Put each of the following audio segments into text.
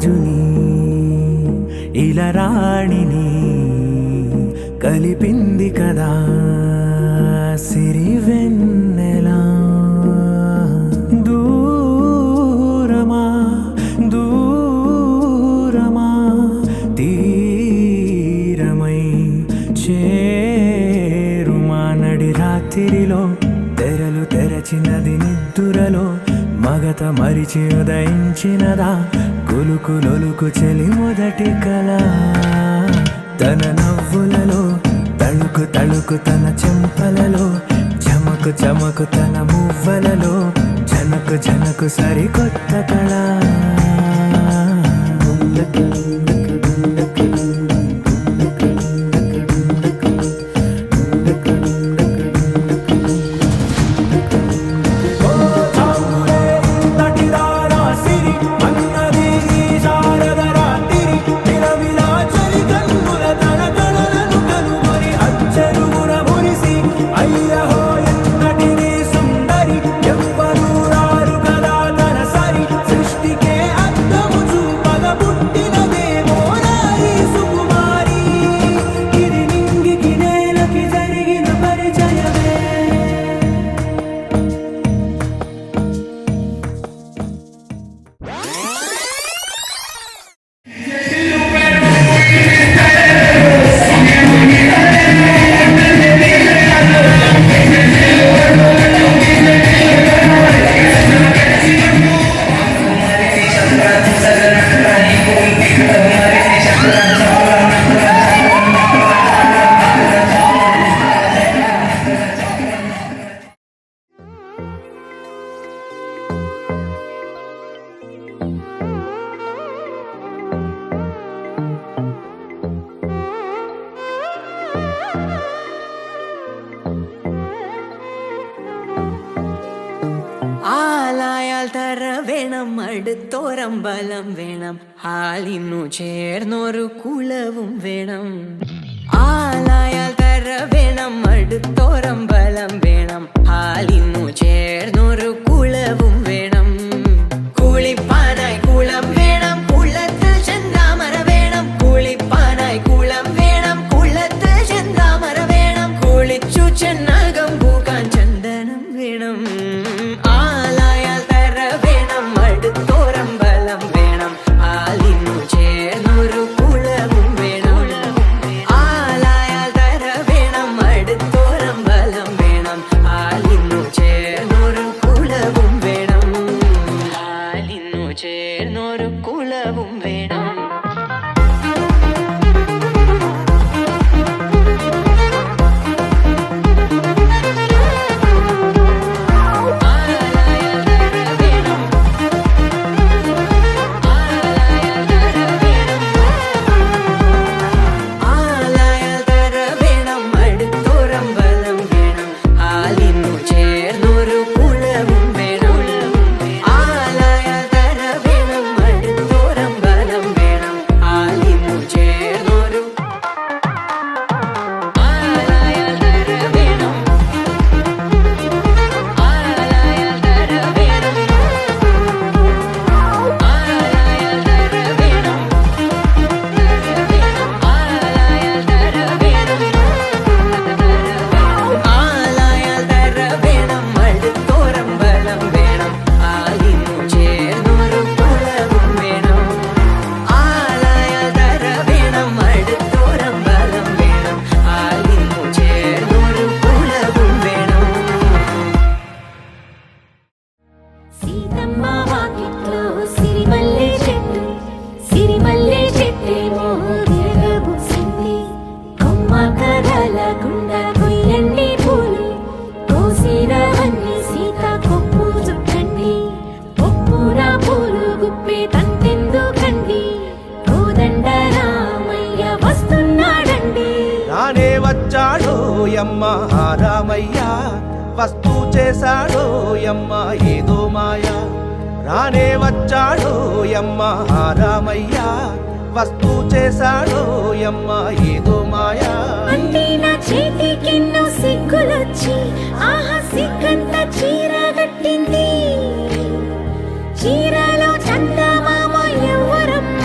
రాజుని ఇలా రాణిని కలిపింది కదా సిరి వెన్నెలా. దూరమా దూరమా తీరమై చేరుమా నడి రాత్రిలో తెరలు తెరచినది నిద్దురలో మగత మరిచి ఉదయించినదా కులుకు లొలుకు చెలి మొదటి కళ. తన నవ్వులలో తళుకు తళుకు తన చెంపలలో చమకు చమకు తన మువ్వలలో జనకు జనకు సరికొత్త కళ. ആലായാൽ തര വേണം അടുത്തോരം ബലം വേണം ആലിന്നു ചേർന്നൊരു കുലവും വേണം. ആലായാൽ തര വേണം അടുത്തോരം ബലം വേണം ആലിന്നു ചേർന്നൊരു കുലവും വേണം. കുളിപ്പാനായി കുളം വേണം കുളത്ത് ചെന്താമര വേണം. കുളിപ്പാനായി കുളം വേണം കുളത്ത് ചെന്താമര വേണം. കുളിച്ചു ചെന്നകം പൂക്കാൻ ചന്ദനം വേണം. ആലായാൽ തര വേണം അടുത്തോരം ബലം വേണം ആലിന്നു ചേർന്നൊരു കുളവും വേണം. ആലായാൽ തര വേണം അടുത്തോരം ബലം വേണം ആലിന്നു ചേർന്നൊരു കുളവും വേണം. ആലിന്നു ചേർന്നൊരു കുളവും വേണം. వచ్చాడోయమ్మ రామయ్య వస్తూ చేశాడోయమ్మ ఏదో మాయా. రానే వచ్చాడోయమ్మ రామయ్య వస్తూ చేశాడోయమ్మ ఏదో మాయా. అంటే నా చేతికెన్నో సిగ్గులొచ్చి ఆహా సిగ్గంత చీర కట్టింది. చీరలో చందమామ ఎవ్వరమ్మ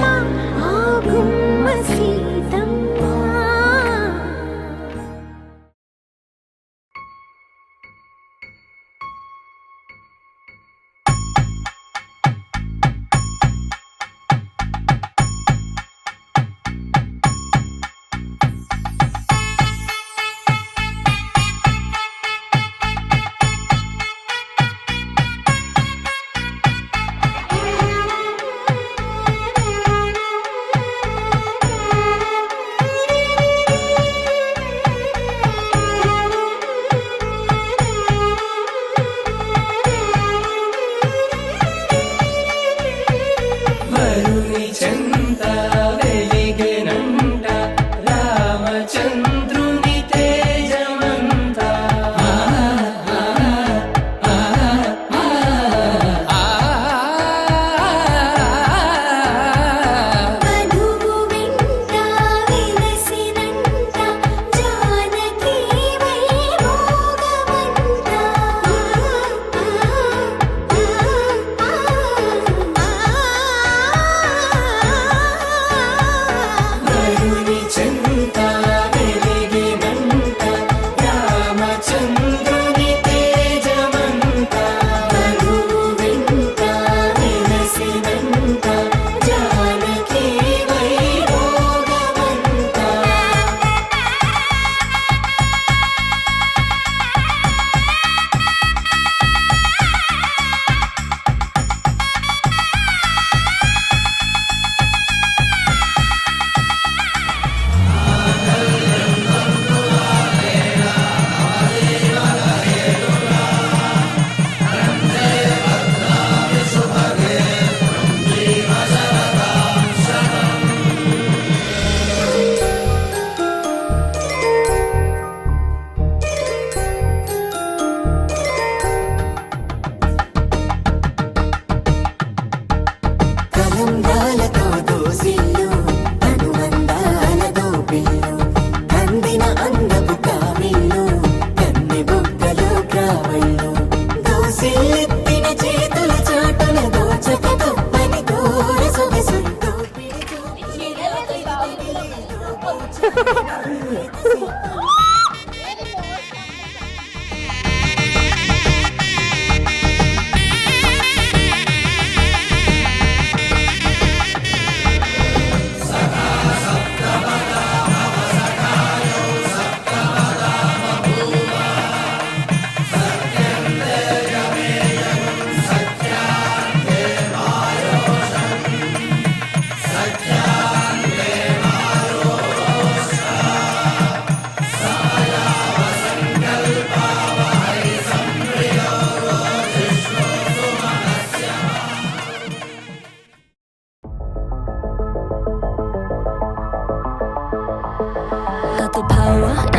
Got the power